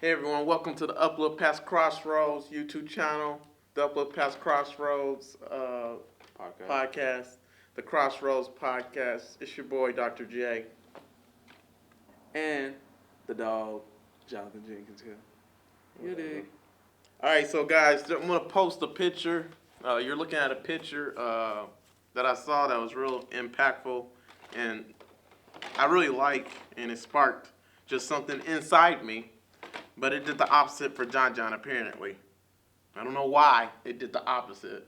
Hey everyone, welcome to the Upload Past Crossroads YouTube channel, the Upload Past Crossroads podcast, the Crossroads podcast. It's your boy Dr. J. And the dog, Jonathan Jenkins here. You dig? All right, so guys, I'm gonna post a picture. You're looking at a picture that I saw that was real impactful, and I really like, and it sparked just something inside me. But it did the opposite for Jon-Jon, apparently. I don't know why it did the opposite.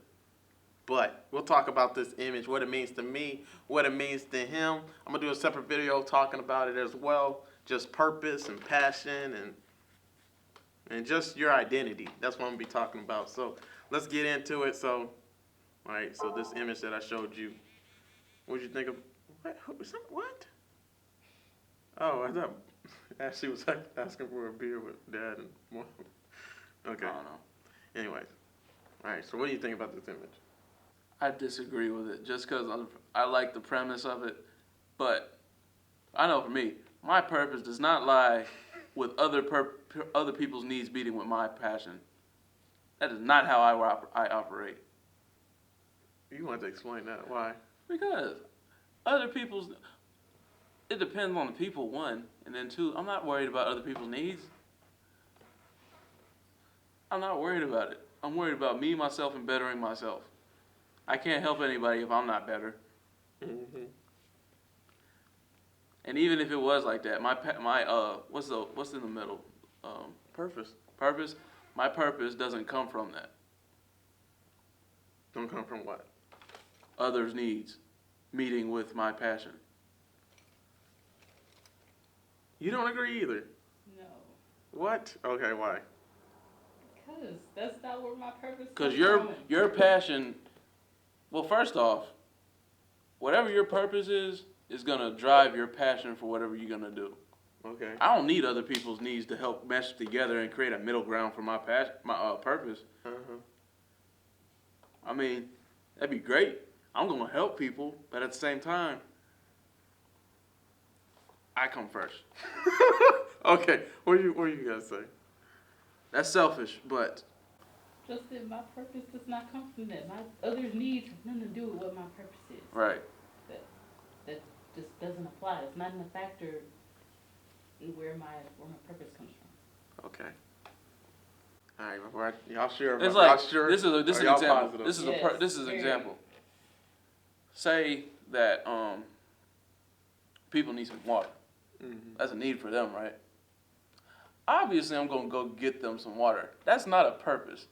But we'll talk about this image, what it means to me, what it means to him. I'm going to do a separate video talking about it as well. Just purpose and passion and just your identity. That's what I'm going to be talking about. So let's get into it. So, all right, so this image that I showed you, what did you think of? What? Oh, I thought Ashley was asking for a beer with Dad and Mom. Okay. I don't know. Anyways. All right, so what do you think about this image? I disagree with it just because I like the premise of it. But I know for me, my purpose does not lie with other people's needs meeting with my passion. That is not how I operate. You want to explain that? Why? Because other people's... It depends on the people, one. And then two, I'm not worried about other people's needs. I'm not worried about it. I'm worried about me, myself, and bettering myself. I can't help anybody if I'm not better. Mm-hmm. And even if it was like that, what's in the middle? Purpose. Purpose. My purpose doesn't come from that. Don't come from what? Others' needs, meeting with my passion. You don't agree either. No. What? Okay, why? Because that's not where my purpose Because comes from. your passion, well, first off, whatever your purpose is going to drive your passion for whatever you're going to do. Okay. I don't need other people's needs to help mesh together and create a middle ground for my purpose. Uh-huh. I mean, that'd be great. I'm going to help people, but at the same time, I come first. Okay, what do you guys say? That's selfish, but Just that my purpose does not come from that. My others' needs have nothing to do with what my purpose is. right. That just doesn't apply. It's not in a factor in where my purpose comes from. Okay. All right, y'all sure? It's y'all like sure? this is an example. Positive? This is Yes, this is an very. example. Say that people need some water. Mm-hmm. That's a need for them, right? Obviously, I'm going to go get them some water. That's not a purpose.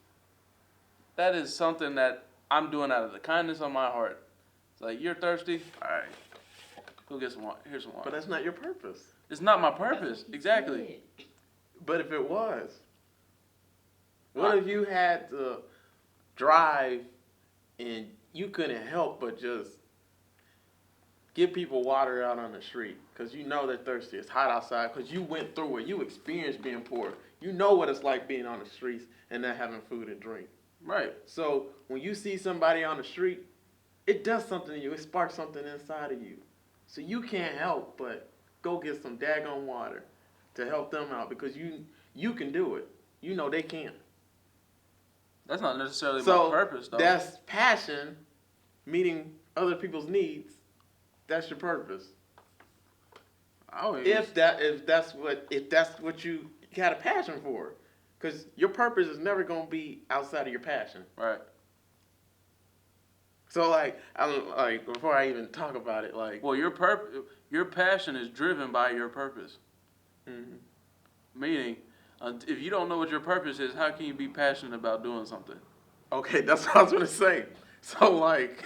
That is something that I'm doing out of the kindness of my heart. It's like, you're thirsty? All right. Go get some water. Here's some water. But that's not your purpose. It's not my purpose. Exactly. But if it was, what if you had to drive and you couldn't help but just give people water out on the street because you know they're thirsty. It's hot outside because you went through it. You experienced being poor. You know what it's like being on the streets and not having food and drink. Right. So when you see somebody on the street, it does something to you. It sparks something inside of you. So you can't help but go get some daggone water to help them out because you can do it. You know they can't. That's not necessarily So my purpose, though. that's passion, meeting other people's needs. That's your purpose. If that's what you got a passion for, because your purpose is never gonna be outside of your passion. Right. So like before I even talk about it, like Well, your passion is driven by your purpose. mm-hmm. Meaning, if you don't know what your purpose is, how can you be passionate about doing something? Okay, that's what I was gonna say. So like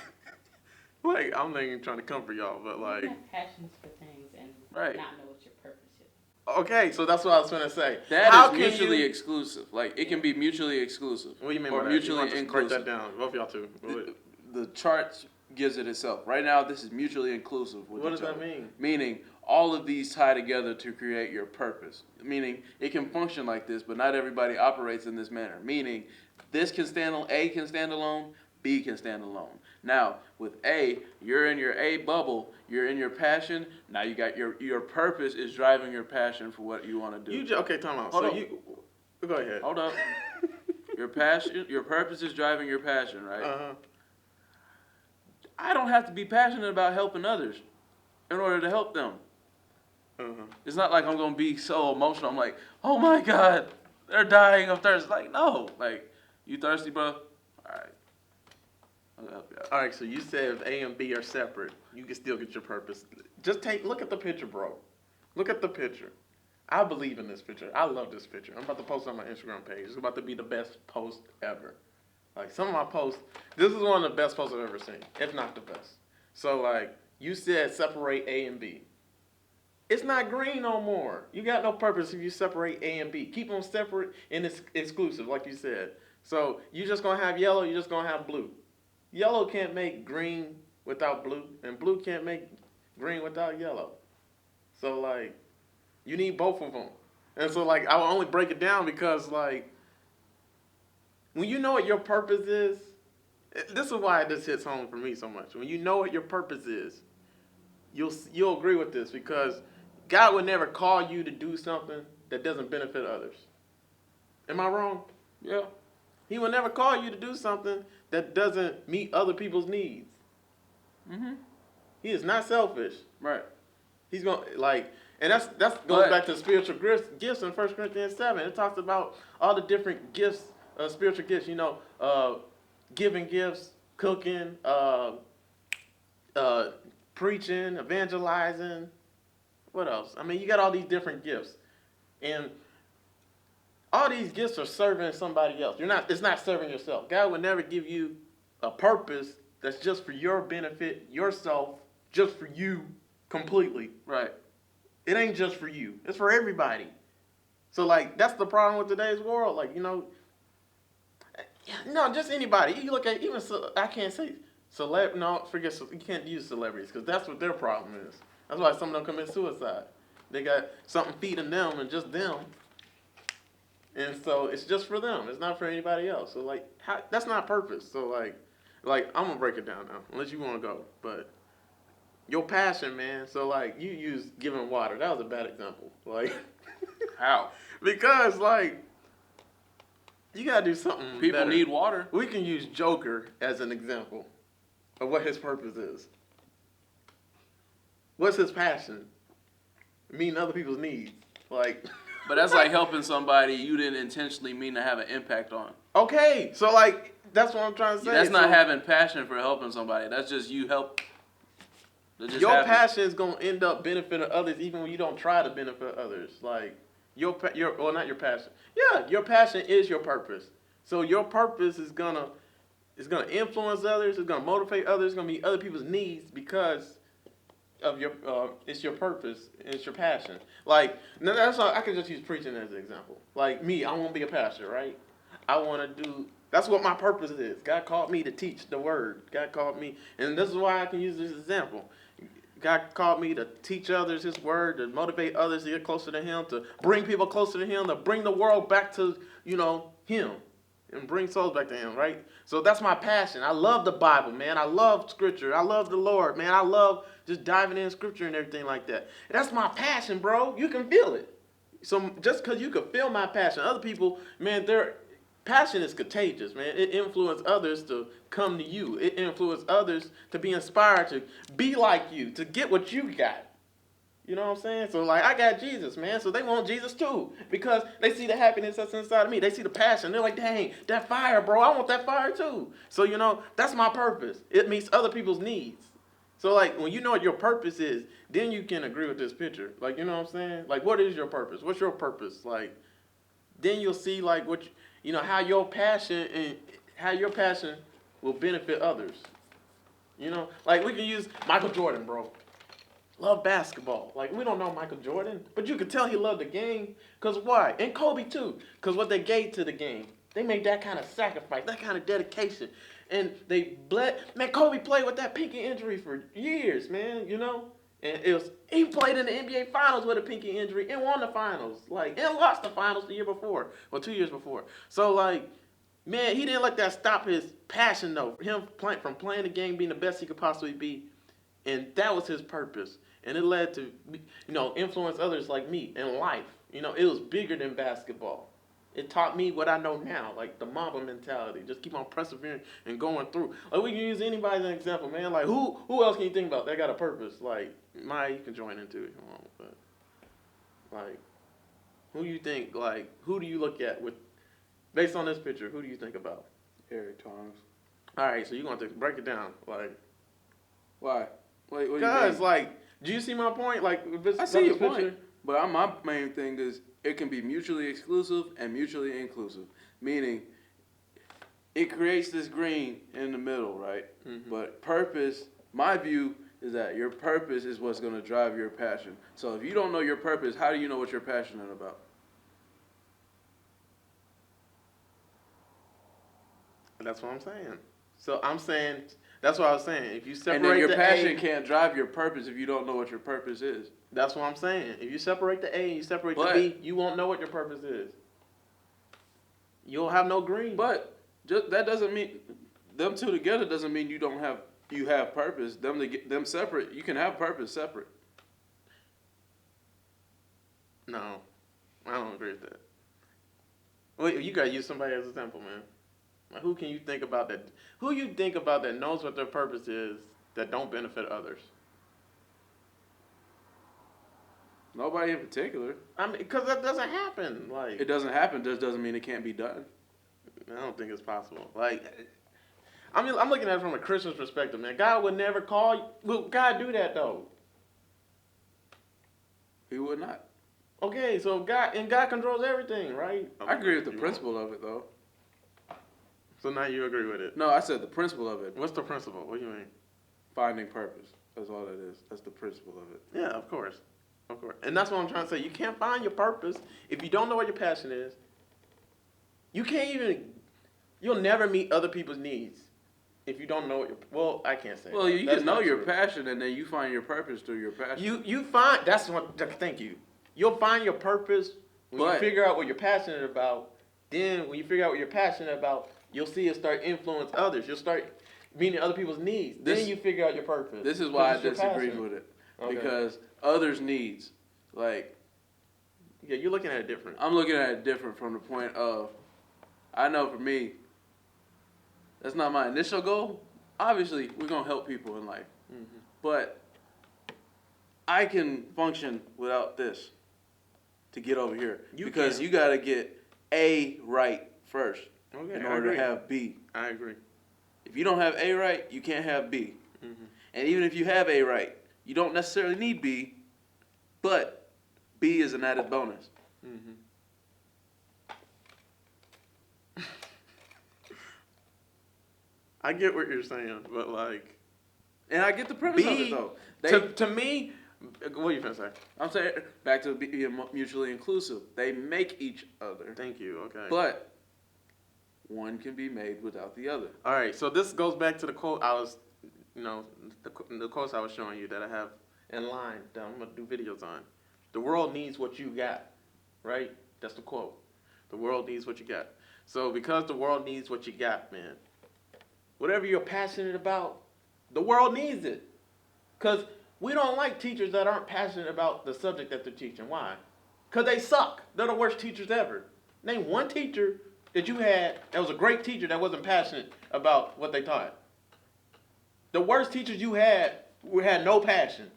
I'm not even trying to comfort y'all, but You like can have passions for things and Right. not know what your purpose is. okay, so that's what I was gonna say. That How is can mutually you, exclusive. Like, it can be mutually exclusive. What do you mean or by that? mutually You want to just inclusive. break that down, both of y'all too. The chart gives it itself. Right now, this is mutually inclusive with What each does that other. mean? Meaning, all of these tie together to create your purpose. Meaning, it can function like this, but not everybody operates in this manner. Meaning, this can stand alone, A can stand alone, B can stand alone. Now, with A, you're in your A bubble, you're in your passion. Now you got your purpose is driving your passion for what you want to do. Okay, time out. Hold So on. you go ahead. Hold up. Your passion, your purpose is driving your passion, right? Uh-huh. I don't have to be passionate about helping others in order to help them. Uh-huh. It's not like I'm gonna be so emotional. I'm like, oh my God, they're dying of thirst. Like, no. Like, you thirsty, bro? All right. I'll help you out. All right, so you said if A and B are separate, you can still get your purpose. Just look at the picture, bro. Look at the picture. I believe in this picture. I love this picture. I'm about to post it on my Instagram page. It's about to be the best post ever. Like, some of my posts, this is one of the best posts I've ever seen, if not the best. So, like, you said separate A and B. It's not green no more. You got no purpose if you separate A and B. Keep them separate and it's exclusive, like you said. So, you're just going to have yellow, you're just going to have blue. Yellow can't make green without blue, and blue can't make green without yellow. So, like, you need both of them. And so, like, I will only break it down because, like, when you know what your purpose is, this is why this hits home for me so much. When you know what your purpose is, you'll agree with this because God would never call you to do something that doesn't benefit others. Am I wrong? Yeah. He will never call you to do something that doesn't meet other people's needs. Mm-hmm. He is not selfish. Right. He's going to, like, and that goes back to spiritual gifts in 1 Corinthians 7. It talks about all the different gifts, spiritual gifts, giving gifts, cooking, preaching, evangelizing. What else? I mean, you got all these different gifts. And all these gifts are serving somebody else. It's not serving yourself. God would never give you a purpose that's just for your benefit, yourself, just for you completely. Right. It ain't just for you. It's for everybody. So, like, that's the problem with today's world. Like, just anybody. You look at I can't say you can't use celebrities because that's what their problem is. That's why some of them commit suicide. They got something feeding them and just them. And so it's just for them. It's not for anybody else. So, like, that's not purpose. So, like I'm going to break it down now, unless you want to go. But your passion, man. So, like, you use giving water. That was a bad example. Like, How? because, like, you got to do something People better. need water. We can use Joker as an example of what his purpose is. What's his passion? Meeting other people's needs. Like, But that's like helping somebody you didn't intentionally mean to have an impact on. okay, so, like, that's what I'm trying to say. That's not So, having passion for helping somebody. That's just you help. That just your happens. passion is gonna end up benefiting others, even when you don't try to benefit others. Like not your passion. Yeah, your passion is your purpose. So your purpose is gonna influence others. It's gonna motivate others. It's gonna meet other people's needs because of your. It's your purpose. It's your passion. Like now that's all, I can just use preaching as an example. Like me, I want to be a pastor, right? I want to do. That's what my purpose is. God called me to teach the word. God called me, and this is why I can use this example. God called me to teach others His word, to motivate others to get closer to Him, to bring people closer to Him, to bring the world back to, Him, and bring souls back to Him, right? So that's my passion. I love the Bible, man. I love Scripture. I love the Lord, man. I love just diving in Scripture and everything like that. And that's my passion, bro. You can feel it. So just because you can feel my passion, other people, man, their passion is contagious, man. It influences others to come to you. It influences others to be inspired to be like you, to get what you got. You know what I'm saying? So, like, I got Jesus, man. So they want Jesus too because they see the happiness that's inside of me. They see the passion. They're like, dang, that fire, bro. I want that fire too. So, that's my purpose. It meets other people's needs. So, like, when you know what your purpose is, then you can agree with this picture. Like, you know what I'm saying? Like, what is your purpose? What's your purpose? Like, then you'll see, like, how your passion will benefit others. Like, we can use Michael Jordan, bro. Love basketball. Like, we don't know Michael Jordan, but you can tell he loved the game. Because why? And Kobe, too. Because what they gave to the game. They made that kind of sacrifice, that kind of dedication. And they bled. Man, Kobe played with that pinky injury for years, man, And he played in the NBA Finals with a pinky injury and won the finals. And lost the finals the year before. Or 2 years before. So, like, Man, he didn't let that stop his passion though. From playing the game, being the best he could possibly be, and that was his purpose. And it led to, influence others like me in life. It was bigger than basketball. It taught me what I know now, like the Mamba mentality. Just keep on persevering and going through. Like we can use anybody as an example, man. Like who else can you think about that got a purpose? Like Maya, you can join into it if you want, but like who you think? Like who do you look at with based on this picture? Who do you think about? Eric Thomas. All right, so you're going to break it down, like Why? What do you guys, mean? like, do you see my point? Like, I see your point. But my main thing is it can be mutually exclusive and mutually inclusive. Meaning, it creates this green in the middle, right? Mm-hmm. But purpose, my view is that your purpose is what's going to drive your passion. So if you don't know your purpose, how do you know what you're passionate about? That's what I'm saying. So I'm saying that's what I was saying. If you separate And then your the passion A, can't drive your purpose if you don't know what your purpose is. that's what I'm saying. If you separate the A and you separate the B, you won't know what your purpose is. You'll have no green. But just, that doesn't mean them two together doesn't mean you have purpose. Them separate, you can have purpose separate. No, I don't agree with that. Wait, you gotta use somebody as an example, man. Like, who can you think about that? Who you think about that knows what their purpose is that don't benefit others? Nobody in particular. I mean, because that doesn't happen. Like, It doesn't happen. Just doesn't mean it can't be done. I don't think it's possible. Like, I mean, I'm looking at it from a Christian's perspective, man. God would never call you. Will God do that though? He would not. Okay, so God controls everything, right? I agree with the principle of it, though. So now you agree with it. No, I said the principle of it. What's the principle? What do you mean? Finding purpose. That's all it is. That's the principle of it. Yeah, of course. Of course. And that's what I'm trying to say. You can't find your purpose if you don't know what your passion is. You'll never meet other people's needs if you don't know what well, I can't say. Well, that. you That's can know not your true. passion, and then you find your purpose through your passion. Thank you. You'll find your purpose when you figure out what you're passionate about. Then when you figure out what you're passionate about, you'll see it start influence others. You'll start meeting other people's needs. Then you figure out your purpose. This is why I It's your disagree passion. with it. Okay. Because others' needs, like, Yeah, you're looking at it different. I'm looking at it different from the point of, I know for me, that's not my initial goal. Obviously, we're going to help people in life. Mm-hmm. But I can function without this to get over here. Because you got to get A right first in order to have B. I agree. If you don't have A right, you can't have B. Mm-hmm. And even if you have A right, you don't necessarily need B, but B is an added bonus. Mm-hmm. I get what you're saying, but like, And I get the premise of it, though. to me, what are you gonna say? I'm saying, back to being mutually inclusive. They make each other. Thank you. Okay. But one can be made without the other. All right. So this goes back to the quote I was, the quotes I was showing you that I have in line that I'm gonna do videos on. The world needs what you got, right? That's the quote. The world needs what you got. So because the world needs what you got, man, whatever you're passionate about, the world needs it. Because we don't like teachers that aren't passionate about the subject that they're teaching. Why? Because they suck. They're the worst teachers ever. Name one teacher that you had that was a great teacher that wasn't passionate about what they taught. The worst teachers you had no passion.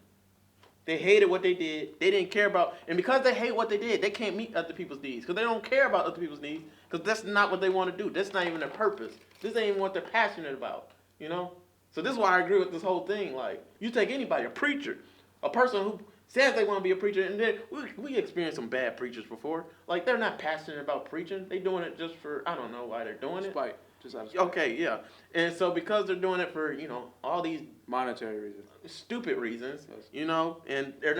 They hated what they did. They didn't care about, and because they hate what they did, they can't meet other people's needs because they don't care about other people's needs because that's not what they want to do. That's not even their purpose. This ain't even what they're passionate about, So this is why I agree with this whole thing. Like, you take anybody, a preacher, a person who says they want to be a preacher, and then we experienced some bad preachers before. Like, they're not passionate about preaching. They doing it just for, I don't know why they're doing it. Spite. Just out of spite. Okay, yeah. And so because they're doing it for, all these Monetary reasons. stupid reasons, Yes. and they're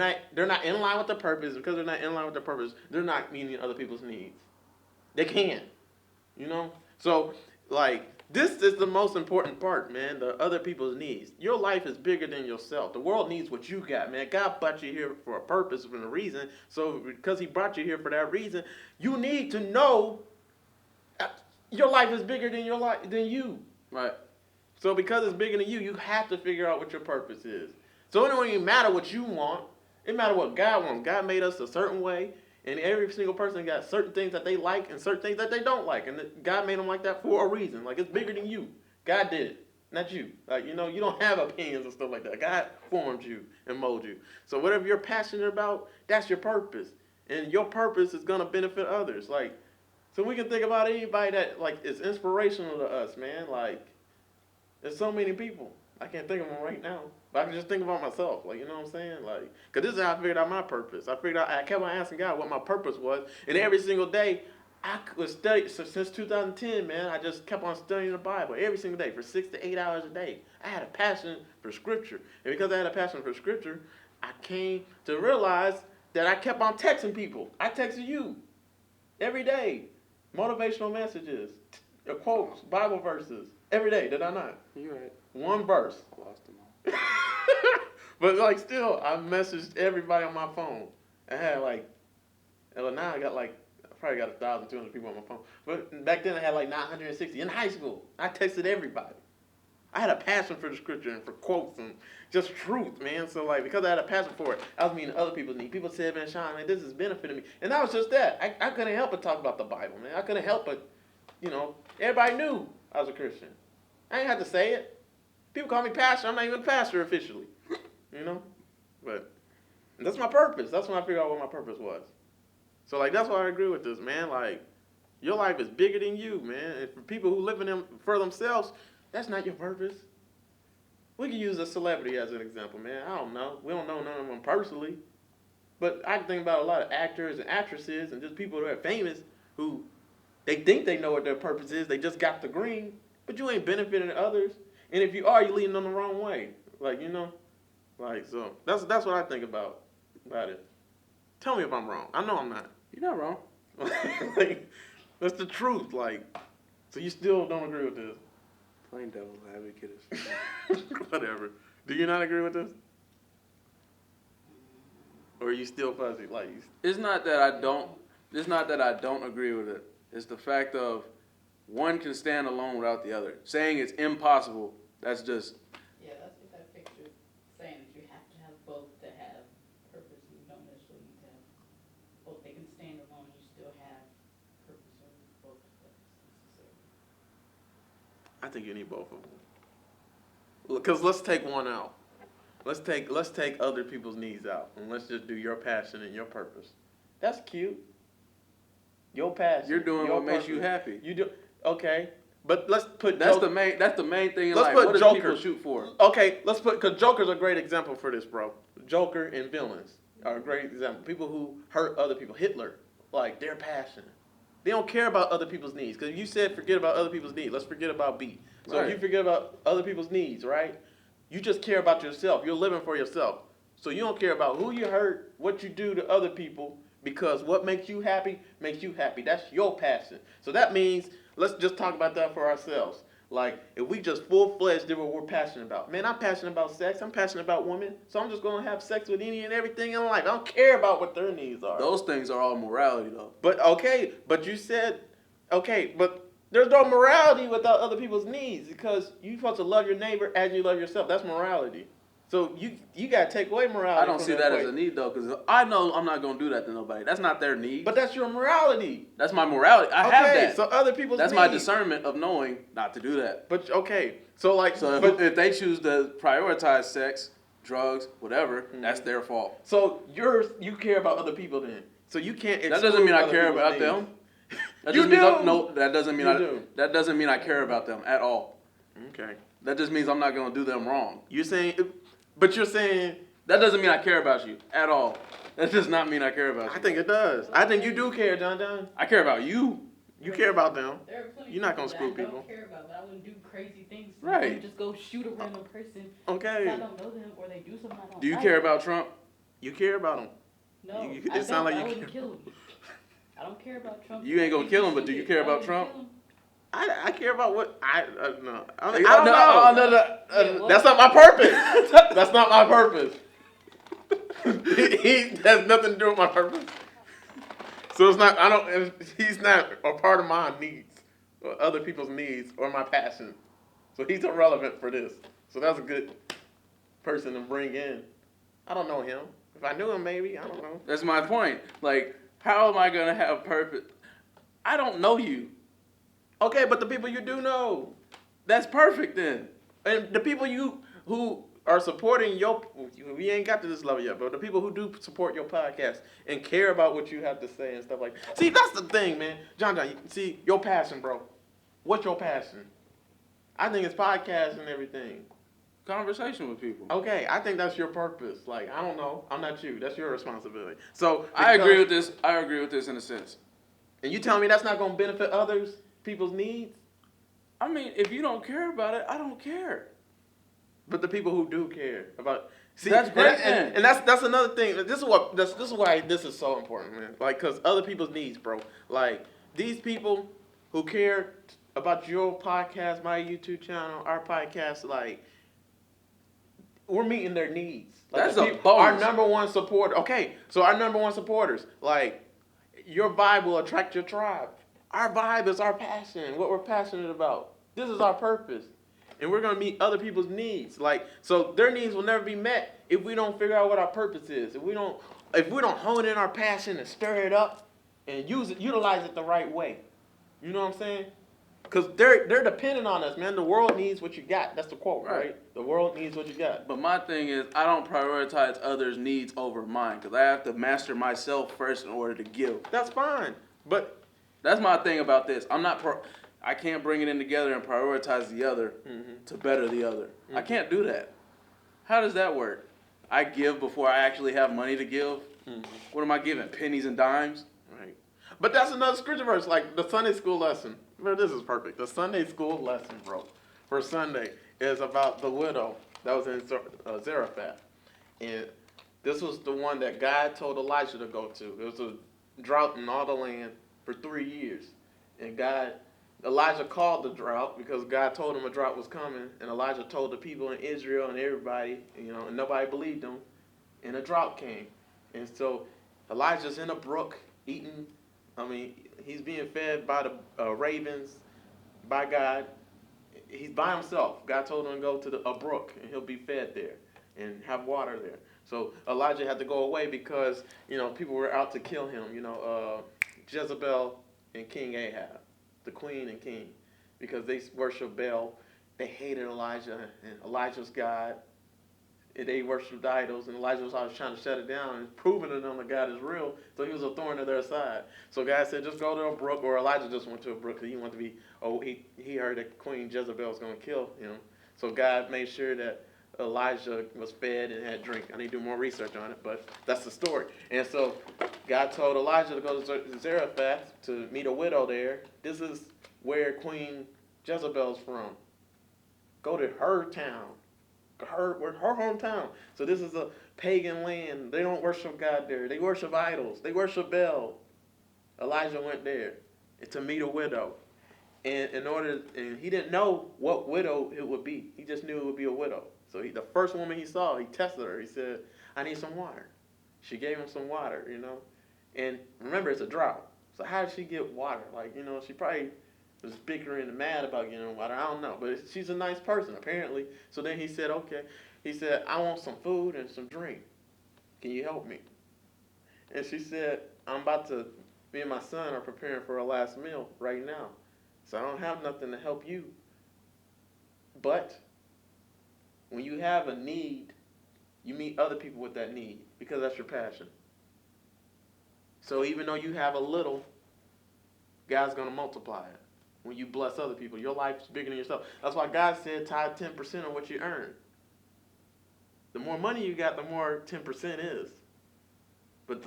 not in line with their purpose. Because they're not in line with their purpose, they're not meeting other people's needs. They can't, So, like, this is the most important part, man, the other people's needs. Your life is bigger than yourself. The world needs what you got, man. God brought you here for a purpose, for a reason. So because he brought you here for that reason, you need to know your life is bigger than than you. Right. So because it's bigger than you, you have to figure out what your purpose is. So it don't even matter what you want. It matters what God wants. God made us a certain way, and every single person got certain things that they like and certain things that they don't like. And God made them like that for a reason. Like, it's bigger than you. God did it, not you. Like, you don't have opinions and stuff like that. God formed you and molded you. So whatever you're passionate about, that's your purpose. And your purpose is going to benefit others. Like, so we can think about anybody that, like, is inspirational to us, man. Like, there's so many people. I can't think of them right now. But I can just think about myself. Like, you know what I'm saying? Like, because this is how I figured out my purpose. I kept on asking God what my purpose was. And every single day, I was studying. So since 2010, man, I just kept on studying the Bible every single day for 6 to 8 hours a day. I had a passion for Scripture. And because I had a passion for Scripture, I came to realize that I kept on texting people. I texted you every day. Motivational messages, quotes, Bible verses. Every day, did I not? You're right. One verse. I lost them all. But like still, I messaged everybody on my phone. I had like, well now I got like, I probably got 1,200 people on my phone. But back then I had like 960 in high school. I texted everybody. I had a passion for the Scripture and for quotes and just truth, man. So like, because I had a passion for it, I was meeting other people's needs. People said, man, Sean, man, this is benefiting me. And that was just that. I couldn't help but talk about the Bible, man. I couldn't help but, everybody knew I was a Christian. I ain't have to say it. People call me pastor. I'm not even a pastor officially. But that's my purpose. That's when I figured out what my purpose was. So, like, that's why I agree with this, man. Like, your life is bigger than you, man. And for people who live in them for themselves, that's not your purpose. We can use a celebrity as an example, man. I don't know. We don't know none of them personally. But I can think about a lot of actors and actresses and just people who are famous who they think they know what their purpose is. They just got the green. But you ain't benefiting others. And if you are, you're leading them the wrong way. Like, Like, so that's what I think about it. Tell me if I'm wrong. I know I'm not. You're not wrong. Like, that's the truth. Like, so you still don't agree with this? Plain devil's advocate. Whatever. Do you not agree with this? Or are you still fuzzy? Like, It's not that I don't agree with it. It's the fact of one can stand alone without the other. Saying it's impossible, that's just... Yeah, that's what that picture is saying, that you have to have both to have purpose. You don't necessarily need to have both. They can stand alone and you still have purpose, or both that's necessary. I think you need both of them. Because let's take one out. Let's take other people's needs out, and let's just do your passion and your purpose. That's cute. Your passion. You're doing your what makes purpose. you happy. You do okay, but let's put That's the main thing in Let's life. put What do Joker. people shoot for? Okay, because Joker's a great example for this, bro. Joker and villains are a great example. People who hurt other people. Hitler, like, their passion. They don't care about other people's needs. Because you said forget about other people's needs. Let's forget about B. So Right. if you forget about other people's needs, right? You just care about yourself. You're living for yourself. So you don't care about who you hurt, what you do to other people, because what makes you happy makes you happy. That's your passion. So that means, let's just talk about that for ourselves. Like, if we just full-fledged did what we're passionate about. Man, I'm passionate about sex. I'm passionate about women. So I'm just going to have sex with any and everything in life. I don't care about what their needs are. Those things are all morality, though. But you said, but there's no morality without other people's needs, because you're supposed to love your neighbor as you love yourself. That's morality. So you got to take away morality. I don't see that as a need, though, because I know I'm not going to do that to nobody. That's not their need. But that's your morality. That's my morality. I have that. So other people's That's needs. my discernment of knowing not to do that. But so if they choose to prioritize sex, drugs, whatever, that's their fault. So you care about other people then. So you can't. That doesn't mean I other care people's about needs. them. That You just means do. no. That doesn't mean You do. That doesn't mean I care about them at all. Okay. That just means I'm not going to do them wrong. You're saying That doesn't mean I care about you at all. That does not mean I care about you. I think it does. I think you do care, Jon-Jon. I care about you. You care about them. There are plenty You're not of gonna people screw that I people. don't care about, but I wouldn't do crazy things. Right. I wouldn't just go shoot a random person. Okay. If I don't know them or they do something I don't Do you like. care about Trump? You care about them. No, it I sound like don't. you I wouldn't care. kill him. I don't care about Trump. You ain't gonna kill him, but do you care about I Trump? wouldn't I care about what I no. I Hey, don't know. Yeah, what? That's not my purpose. That's not my purpose. He has nothing to do with my purpose. So it's not. He's not a part of my needs. or other people's needs or my passion. So he's irrelevant for this. So that's a good person to bring in. I don't know him. If I knew him, maybe. I don't know. That's my point. Like, how am I gonna have purpose? I don't know you. Okay, but the people you do know, That's perfect then. and the people who are supporting your, we ain't got to this level yet, but the people who do support your podcast and care about what you have to say and stuff like that. See, that's the thing, man. Jon-Jon, see, your passion, bro. What's your passion? I think it's podcasting and everything. Conversation with people. Okay, I think that's your purpose. Like, I don't know. I'm not you. That's your responsibility. So I agree with this. I agree with this in a sense. And you telling me that's not going to benefit others, people's needs? I mean, if you don't care about it, I don't care. But the people who do care about, see, That's great, man. and that's another thing. This is why this is so important, man. Like, cause other people's needs, bro. Like these people who care about your podcast, my YouTube channel, our podcast, like we're meeting their needs. Like, That's the a bonus. Our number one supporter. Okay, so our number one supporters, like your vibe will attract your tribe. Our vibe is our passion, what we're passionate about. This is our purpose. And we're gonna meet other people's needs. Like, so their needs will never be met if we don't figure out what our purpose is. If we don't hone in our passion and stir it up and utilize it the right way. You know what I'm saying? Because they're dependent on us, man. The world needs what you got. That's the quote, right? The world needs what you got. But my thing is, I don't prioritize others' needs over mine because I have to master myself first in order to give. That's fine. But That's my thing about this. I can't bring it in together and prioritize the other to better the other. I can't do that. How does that work? I give before I actually have money to give. What am I giving? Pennies and dimes? right. But that's another scripture verse, like the Sunday school lesson. Bro, this is perfect. The Sunday school lesson, bro, for Sunday is about the widow that was in Zarephath. And this was the one that God told Elijah to go to. It was a drought in all the land for 3 years. And Elijah called the drought because God told him a drought was coming. And Elijah told the people in Israel and everybody, and nobody believed him. And a drought came. And so Elijah's in a brook eating. He's being fed by the ravens, by God. He's by himself. God told him to go to a brook, and he'll be fed there and have water there. So Elijah had to go away because, people were out to kill him. Jezebel and King Ahab, the queen and king, because they worship Baal. They hated Elijah, and Elijah's God. And they worshipped idols, and Elijah was always trying to shut it down and proving to them that God is real. So he was a thorn to their side. So God said, just go to a brook, or Elijah just went to a brook because he wanted to be. He heard that Queen Jezebel was going to kill him. So God made sure that Elijah was fed and had drink. I need to do more research on it, but that's the story. And so God told Elijah to go to Zarephath to meet a widow there. This is where Queen Jezebel's from. Go to her town. Her hometown. So this is a pagan land. They don't worship God there. They worship idols. They worship Baal. Elijah went there to meet a widow. And he didn't know what widow it would be. He just knew it would be a widow. So the first woman he saw, he tested her. He said, I need some water. She gave him some water, And remember, it's a drought. So how did she get water? She probably was bickering and mad about getting water. I don't know. But she's a nice person, apparently. So then he said, okay. He said, I want some food and some drink. Can you help me? And she said, me and my son are preparing for our last meal right now. So I don't have nothing to help you. But when you have a need, you meet other people with that need because that's your passion. So even though you have a little, God's going to multiply it. When you bless other people, your life is bigger than yourself. That's why God said tithe 10% of what you earn. The more money you got, the more 10% is. But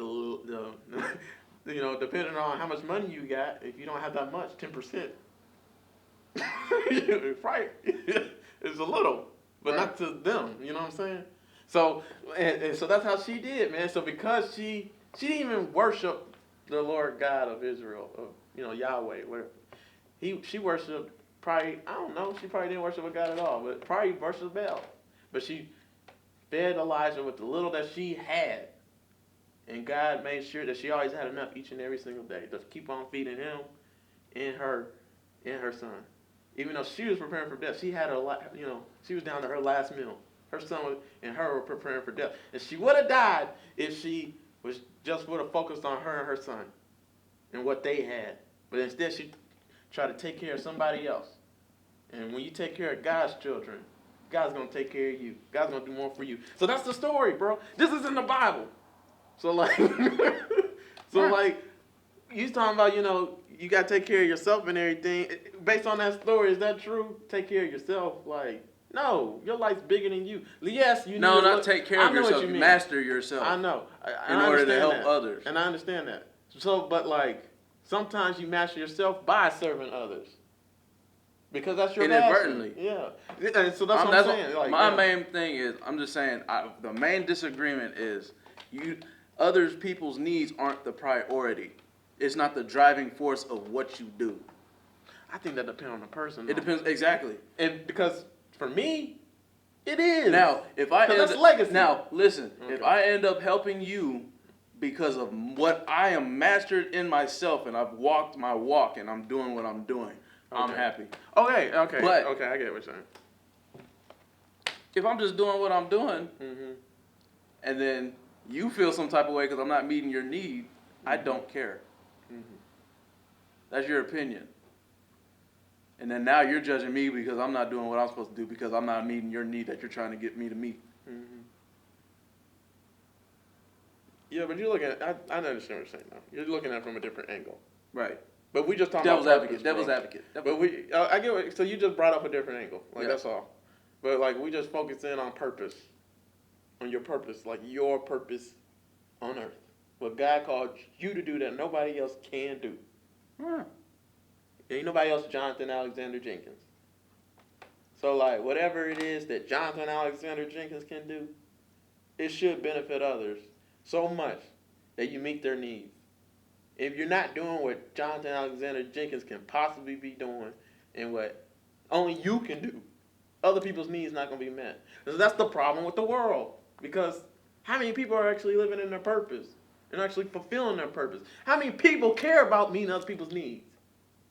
depending on how much money you got, if you don't have that much, 10%, right? It's a little, but not to them. You know what I'm saying? So and so that's how she did, man. So because she didn't even worship the Lord God of Israel, Yahweh, whatever. She worshipped probably, I don't know, she probably didn't worship a God at all, but probably worshipped Baal. But she fed Elijah with the little that she had. And God made sure that she always had enough each and every single day to keep on feeding him and her in her son. Even though she was preparing for death, she had she was down to her last meal. Her son and her were preparing for death. And she would have died if she would have focused on her and her son and what they had. But instead she tried to take care of somebody else. And when you take care of God's children, God's going to take care of you. God's going to do more for you. So that's the story, bro. This is in the Bible. So like, you talking about, you got to take care of yourself and everything. Based on that story, is that true? Take care of yourself. Like, no, your life's bigger than you. Yes, you No, need to not look, take care I of know yourself. what you mean. Master yourself. I know. In order to help that. others. And I understand that. So, but like, sometimes you master yourself by serving others. Because that's your Inadvertently. passion. Yeah. And so that's what I'm saying. Like, my main thing is, I'm just saying, the main disagreement is others people's needs aren't the priority. It's not the driving force of what you do. I think that depends on the person. It depends, exactly. And because for me, it is. Now, if I that's legacy. Now, listen, Okay. if I end up helping you because of what I am mastered in myself and I've walked my walk and I'm doing what I'm doing, I'm happy. Okay, But I get what you're saying. If I'm just doing what I'm doing, Mm-hmm. and then you feel some type of way because I'm not meeting your need, I don't care. Mm-hmm. That's your opinion. And then now you're judging me because I'm not doing what I'm supposed to do because I'm not meeting your need that you're trying to get me to meet. Mm-hmm. Yeah, but you're looking at, I understand what you're saying now. You're looking at it from a different angle. Right. But we just talking Devil's about advocate. purpose, Devil's bro. advocate. But I get what, so you just brought up a different angle. Like, Yeah. that's all. But like, we just focus in on purpose. On your purpose. Like, your purpose on earth. What God called you to do that nobody else can do. Yeah. Ain't nobody else Jonathan Alexander Jenkins. So like, whatever it is that Jonathan Alexander Jenkins can do, it should benefit others so much that you meet their needs. If you're not doing what Jonathan Alexander Jenkins can possibly be doing and what only you can do, other people's needs not going to be met. So that's the problem with the world. Because how many people are actually living in their purpose and actually fulfilling their purpose? How many people care about meeting other people's needs?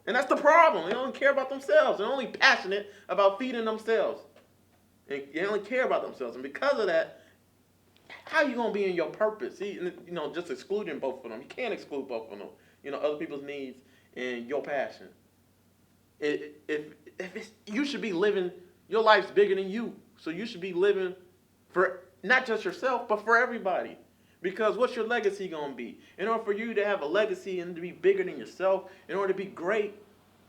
And that's the problem. They don't care about themselves. They're only passionate about feeding themselves. And they only care about themselves. And because of that, how are you going to be in your purpose? See, just excluding both of them. You can't exclude both of them. Other people's needs and your passion. You should be living, your life's bigger than you. So you should be living for not just yourself, but for everybody. Because what's your legacy going to be? In order for you to have a legacy and to be bigger than yourself, in order to be great,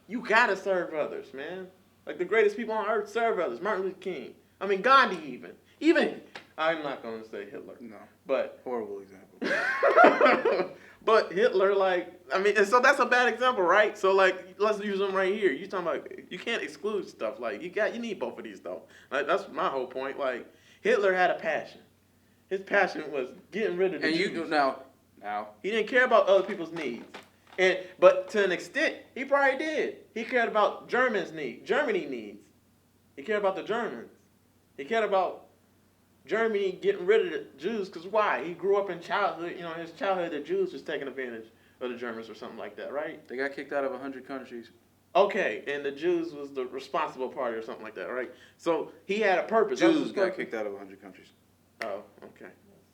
you got to serve others, man. Like the greatest people on earth serve others. Martin Luther King. I mean, Gandhi even. Even, I'm not going to say Hitler. No. But. Horrible example. But Hitler, and so that's a bad example, right? So, let's use them right here. You talking about, you can't exclude stuff. Like, you need both of these, though. Like, that's my whole point. Like, Hitler had a passion. His passion was getting rid of the Jews. And now. He didn't care about other people's needs. But to an extent, he probably did. He cared about Germany needs. He cared about the Germans. He cared about Germany getting rid of the Jews, because why? He grew up in childhood, his childhood, the Jews was taking advantage of the Germans or something like that, right? They got kicked out of 100 countries. Okay, and the Jews was the responsible party or something like that, right? So he had a purpose. Jews got kicked out of 100 countries. Oh, okay.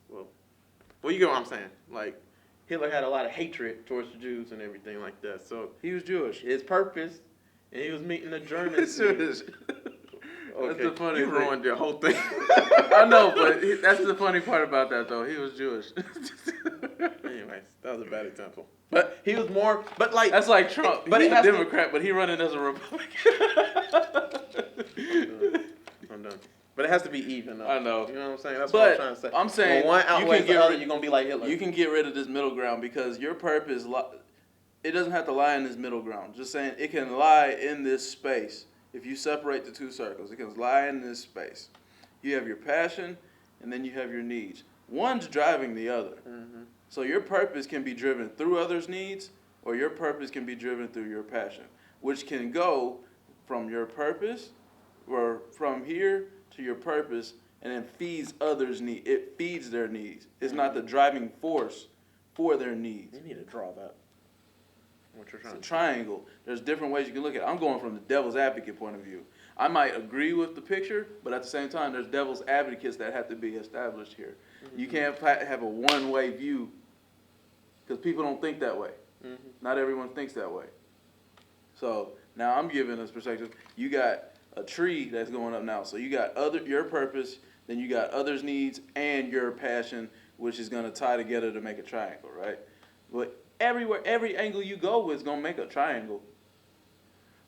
Well, you get what I'm saying. Like, Hitler had a lot of hatred towards the Jews and everything like that. So he was Jewish. His purpose, and he was meeting the Germans. Okay. That's the funny thing. You ruined the whole thing. I know, but that's the funny part about that, though. He was Jewish. Anyways, that was a bad example. But he was more, but like... That's like Trump. But he's a Democrat, but he running as a Republican. I'm done. But it has to be even, though. I know. You know what I'm saying? That's what I'm trying to say. I'm saying when one outweighs the other, you're going to be like Hitler. You can get rid of this middle ground because your purpose, it doesn't have to lie in this middle ground. Just saying it can lie in this space. If you separate the two circles, it can lie in this space. You have your passion, and then you have your needs. One's driving the other. Mm-hmm. So your purpose can be driven through others' needs, or your purpose can be driven through your passion, which can go from your purpose, or from here to your purpose, and then feeds others' needs. It feeds their needs. It's not the driving force for their needs. You need to draw that. What you're It's a trying to triangle. There's different ways you can look at it. I'm going from the devil's advocate point of view. I might agree with the picture, but at the same time, there's devil's advocates that have to be established here. You can't have a one-way view because people don't think that way. Not everyone thinks that way. So now I'm giving this perspective. You got a tree that's going up now. So you got your purpose, then you got others' needs and your passion, which is going to tie together to make a triangle, right? But every angle you go is going to make a triangle.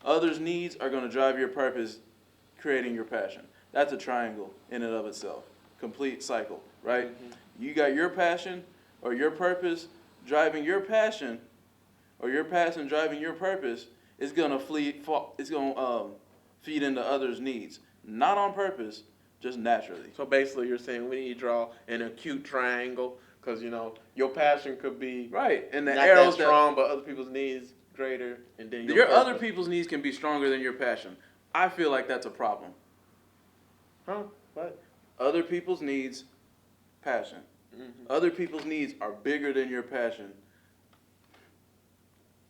Others' needs are going to drive your purpose, creating your passion. That's a triangle in and of itself. Complete cycle, right? You got your passion or your purpose driving your passion, or your passion driving your purpose. It's going to feed into others' needs. Not on purpose, just naturally. So basically, you're saying we need to draw an acute triangle because your passion could be Right, and the not arrows that strong, but other people's needs greater, and then your other people's needs can be stronger than your passion. I feel like that's a problem. Huh? What? Other people's needs, passion. Other people's needs are bigger than your passion.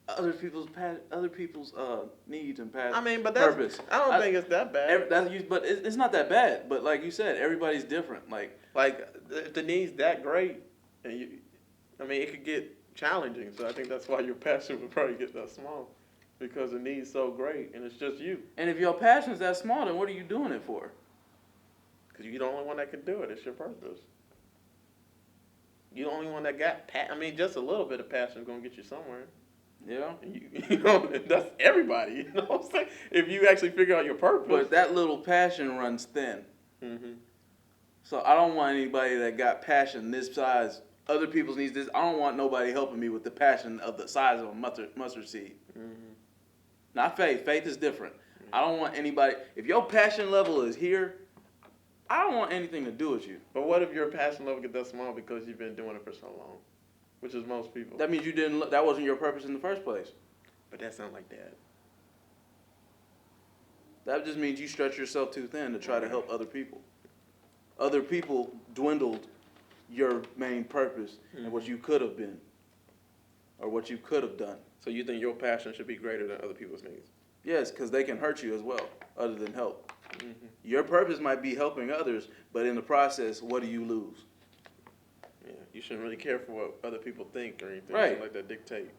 Other people's needs and passion. I mean, but purpose. I don't think it's that bad. But it's not that bad. But like you said, everybody's different. Like if the need's that great, and it could get challenging. So I think that's why your passion would probably get that small, because the need's so great, and it's just you. And if your passion's that small, then what are you doing it for? Because you're the only one that can do it. It's your purpose. You're the only one that got just a little bit of passion is gonna get you somewhere. Yeah. That's everybody. You know what I'm saying? If you actually figure out your purpose. But that little passion runs thin. So I don't want anybody that got passion this size. Other people's needs this. I don't want nobody helping me with the passion of the size of a mustard seed. Not faith. Faith is different. I don't want anybody. If your passion level is here, I don't want anything to do with you. But what if your passion level gets that small because you've been doing it for so long? Which is most people. That means that wasn't your purpose in the first place. But that sounds like that. That just means you stretch yourself too thin to try to help other people. Other people dwindled your main purpose and what you could have been or what you could have done. So you think your passion should be greater than other people's needs? Yes, because they can hurt you as well, other than help. Your purpose might be helping others, but in the process, what do you lose? Yeah, you shouldn't really care for what other people think or anything. Right. Like that dictate.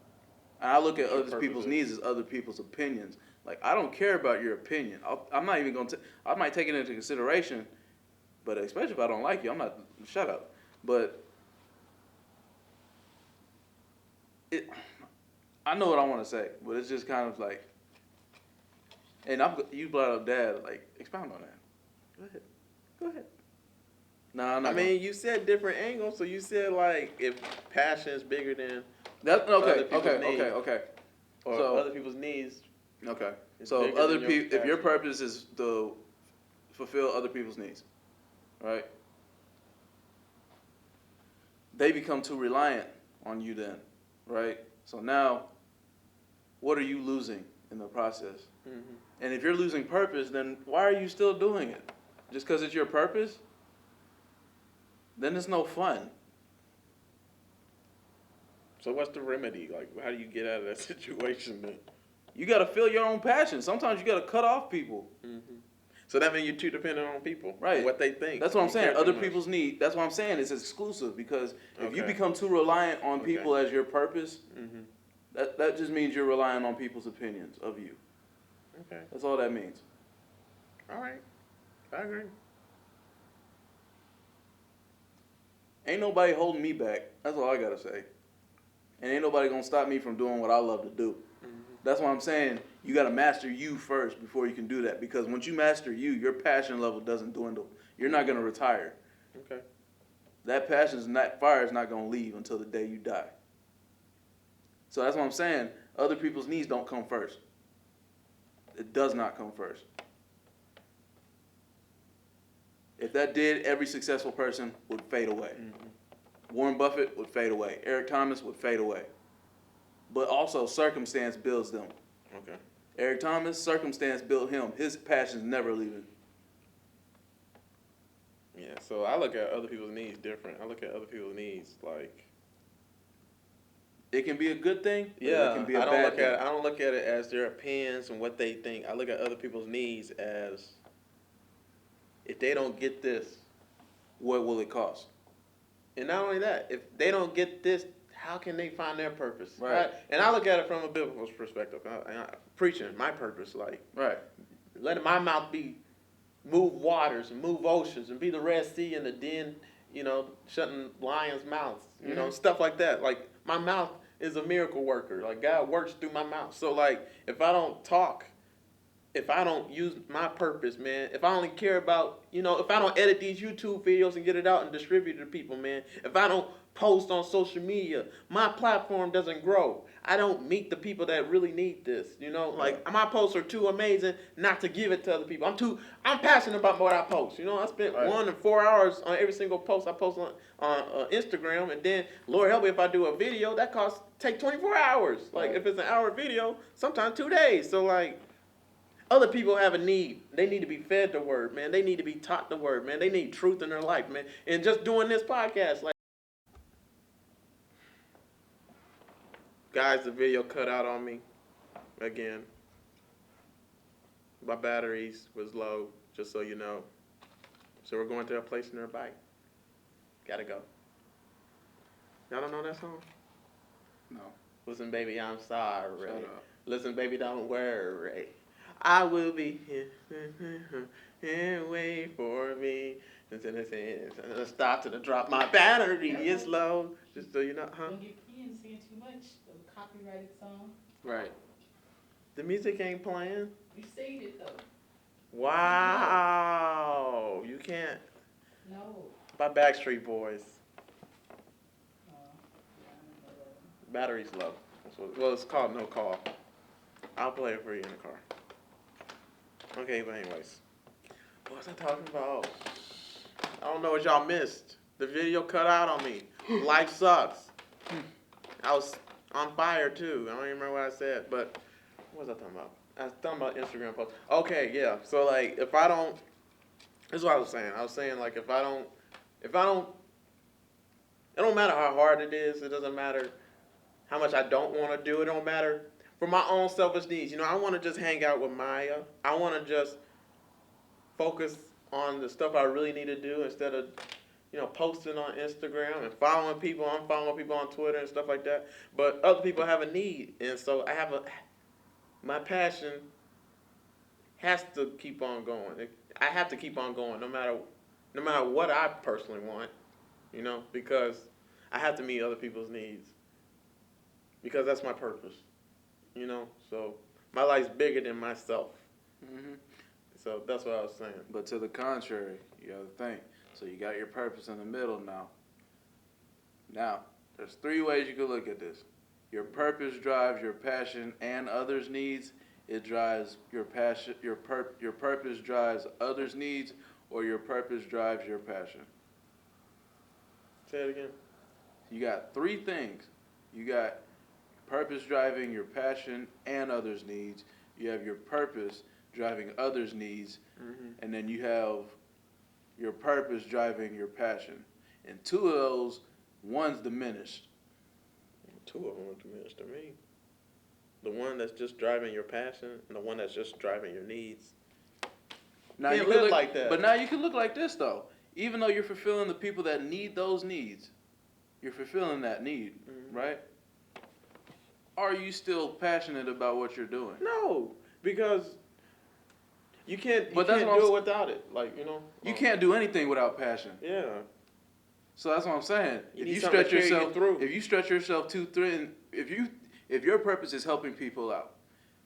And I look at Your other people's purpose needs as other people's opinions. Like, I don't care about your opinion. I'm not even going to, I might take it into consideration, but especially if I don't like you, I'm not, shut up. But I know what I want to say, but it's just kind of like, and you brought up dad, like, expound on that. Go ahead. No, I'm not. You said different angles, so you said like if passion is bigger than That's other people's needs, okay. or So- other people's needs. Okay. It's So bigger other than your people, if your passion. purpose is to fulfill other people's needs, right? They become too reliant on you then, right? So now, what are you losing in the process? And if you're losing purpose, then why are you still doing it? Just because it's your purpose? Then it's no fun. So what's the remedy? Like, how do you get out of that situation then? You got to feel your own passion. Sometimes you got to cut off people. So that means you're too dependent on people, Right. What they think. That's what I'm You saying. care too Other much. people's need. That's what I'm saying. It's exclusive because if you Okay. become too reliant on Okay. people as your purpose, that just means you're relying on people's opinions of you. Okay. That's all that means. All right. I agree. Ain't nobody holding me back. That's all I gotta say. And ain't nobody gonna stop me from doing what I love to do. That's why I'm saying you gotta master you first before you can do that. Because once you master you, your passion level doesn't dwindle. You're not gonna retire. Okay. That fire is not gonna leave until the day you die. So that's what I'm saying. Other people's needs don't come first. It does not come first. If that did, every successful person would fade away. Warren Buffett would fade away. Eric Thomas would fade away. But also, circumstance builds them. Okay. Eric Thomas, circumstance built him. His passion's never leaving. Yeah. So I look at other people's needs different. I look at other people's needs like It can be a good thing. Or Yeah, it can be a I don't bad look thing. at it. I don't look at it as their opinions and what they think. I look at other people's needs as, if they don't get this, What will it cost? and not only that, if they don't get this, how can they find their purpose? Right. And I look at it from a biblical perspective. Preaching my purpose, like Right. letting my mouth be move waters and move oceans and be the Red Sea and the den, shutting lions' mouths, stuff like that. Like my mouth is a miracle worker. Like God works through my mouth. So like if I don't talk, if I don't use my purpose, man, if I only care about, if I don't edit these YouTube videos and get it out and distribute it to people, man, if I don't post on social media, my platform doesn't grow. I don't meet the people that really need this, like my posts are too amazing not to give it to other people. I'm passionate about what I post. I spent Right. 1 to 4 hours on every single post I post on Instagram, and then Lord help me if I do a video that take 24 hours. Like Right. if it's an hour video, sometimes 2 days. So like, other people have a need. They need to be fed the word, man. They need to be taught the word, man. They need truth in their life, man. And just doing this podcast, like, guys, the video cut out on me again. My batteries was low, just so you know. So we're going to a place nearby. Gotta go. Y'all don't know that song? No. Listen, baby, I'm sorry. Shut up. Listen, baby, don't worry. I will be here and wait for me. Stop to the drop. My battery is low. Just so you know, huh? Don't get kids singing too much of a copyrighted song. Right. The music ain't playing. We saved it though. Wow. You can't. No. By Backstreet Boys. Yeah, I don't know that. Battery's low. Well, it's called No Call. I'll play it for you in the car. Okay, but anyways. What was I talking about? I don't know what y'all missed. The video cut out on me. Life sucks. I was on fire too. I don't even remember what I said, but what was I talking about? I was talking about Instagram posts. Okay, yeah. So like if I don't, this is what I was saying. I was saying like if I don't, it don't matter how hard it is. It doesn't matter how much I don't want to do. It don't matter. For my own selfish needs, I want to just hang out with Maya. I want to just focus on the stuff I really need to do instead of, posting on Instagram and following people, unfollowing people on Twitter and stuff like that. But other people have a need, and so my passion has to keep on going. I have to keep on going, no matter what I personally want, because I have to meet other people's needs, because that's my purpose. So my life's bigger than myself. Mm-hmm. So that's what I was saying. But to the contrary, you got to think. So you got your purpose in the middle now. Now, there's 3 ways you could look at this. Your purpose drives your passion and others' needs. It drives your passion. Your purpose drives others' needs, or your purpose drives your passion. Say it again. You got 3 things. You got purpose driving your passion and others' needs. You have your purpose driving others' needs, and then you have your purpose driving your passion. And 2 of those, one's diminished. 2 of them are diminished to me. The one that's just driving your passion and the one that's just driving your needs. Now Can't you can live look like that. But now you can look like this though. Even though you're fulfilling the people that need those needs, you're fulfilling that need, right? Are you still passionate about what you're doing? No, because you can't But that's do what I'm it without it. Like, You can't do anything without passion. Yeah. So that's what I'm saying. You If need you something to stretch carry you yourself through. if you stretch yourself too thin, if your purpose is helping people out,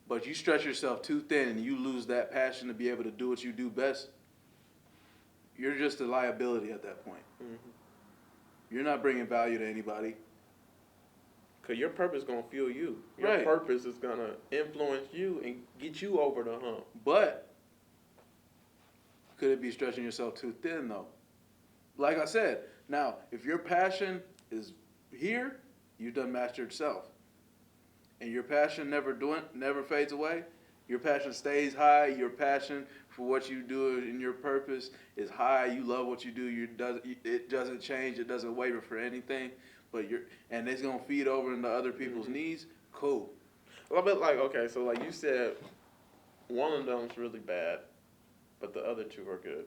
but you stretch yourself too thin and you lose that passion to be able to do what you do best, you're just a liability at that point. You're not bringing value to anybody. Because your purpose is going to fuel you. Your Right. purpose is going to influence you and get you over the hump. But could it be stretching yourself too thin though? Like I said, now if your passion is here, you've done mastered self. And your passion never fades away. Your passion stays high. Your passion for what you do and your purpose is high. You love what you do. It doesn't change. It doesn't waver for anything. but and it's gonna feed over into other people's needs. Cool. Well, but like, okay, so like you said, one of them's really bad, but the other two are good.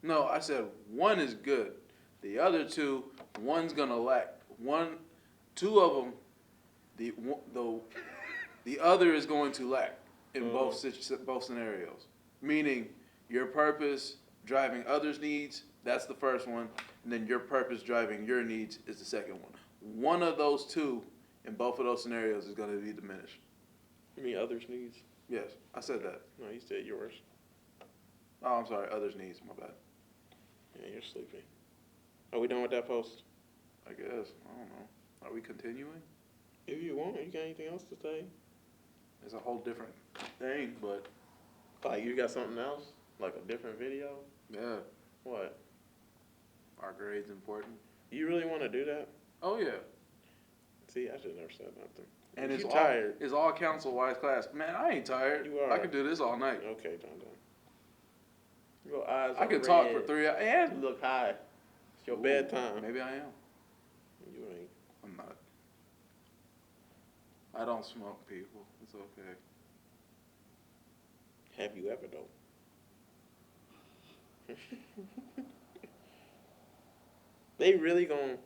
No, I said one is good. The other two, one's gonna lack. Two of them, the other is going to lack in both scenarios. Meaning, your purpose driving others' needs, that's the first one, and then your purpose driving your needs is the second one. One of those two in both of those scenarios is going to be diminished. You mean others' needs? Yes, I said that. No, you said yours. Oh, I'm sorry, others' needs, my bad. Yeah, you're sleeping. Are we done with that post? I guess. I don't know. Are we continuing? If you want, you got anything else to say? It's a whole different thing, but Like, you got something else? Like a different video? yeah, What? our grade's important. You really want to do that? Oh, yeah. See, I should have never said nothing. And You it's tired. It's all council-wise class. Man, I ain't tired. You are. I could do this all night. Okay, Jon-Jon. Your eyes I are could talk for red. 3 hours. And You look high. It's your bedtime. Maybe I am. You ain't. I'm not. I don't smoke, people. It's okay. Have you ever, though? They really gonna...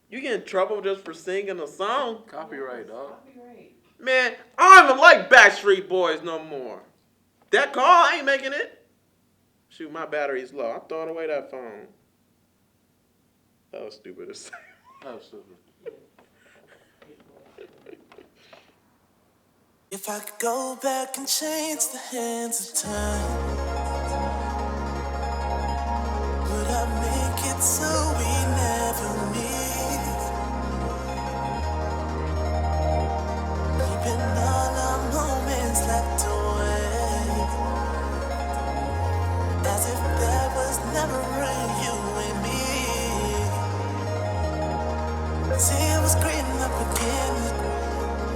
You get in trouble just for singing a song? Copyright, dog. Copyright. Man, I don't even like Backstreet Boys no more. That call, I ain't making it. Shoot, my battery's low. I'm throwing away that phone. That was stupid to say. Absolutely. If I could go back and change the hands of time, would I make it so we never meet? Keeping all our moments locked away, as if there was never a you and me. See, it was green up again.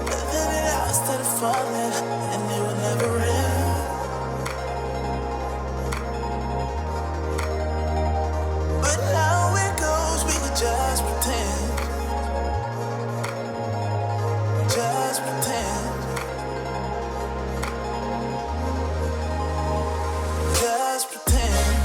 Living it out instead of falling, and it would never end. But how it goes, we could just pretend. Just pretend. Just pretend.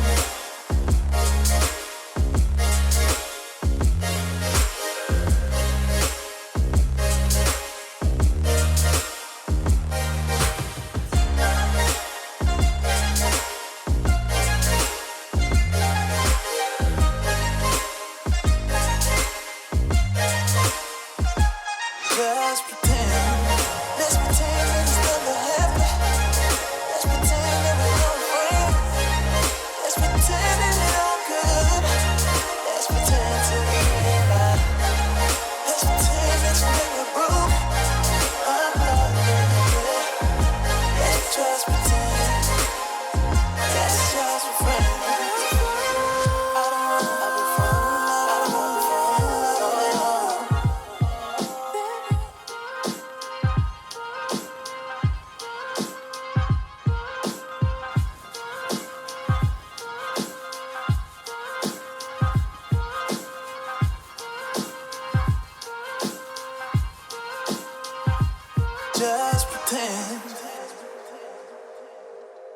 Just pretend. Let's pretend that it's never happened. Let's pretend that we're no friends. Let's pretend that it's all good. Let's pretend to be right. Let's pretend that you never broke. Let's just pretend. Let's just be friends. I don't wanna be friends. I don't wanna be friends. Just pretend.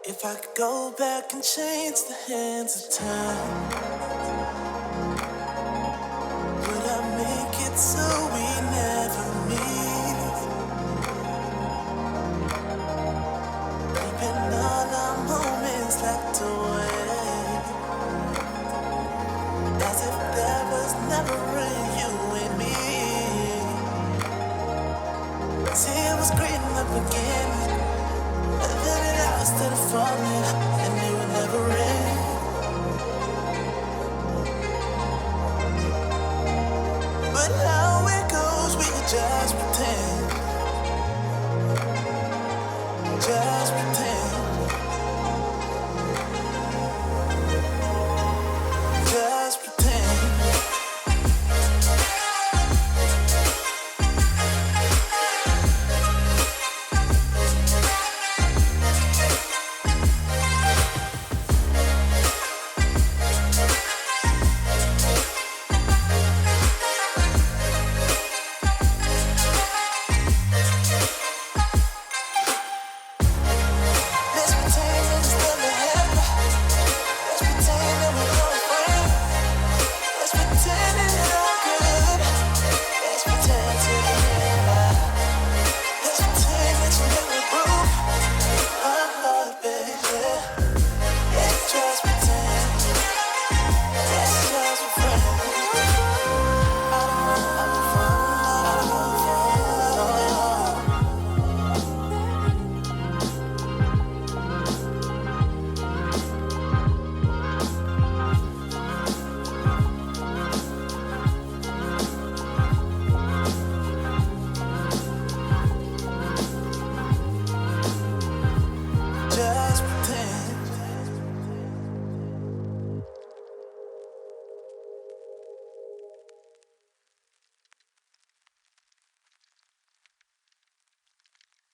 If I could go back and change the hands of time, would I make it so we never meet? Keeping all our moments locked away, as if there was never a you and me. See, it was green up again. Living it out instead of falling.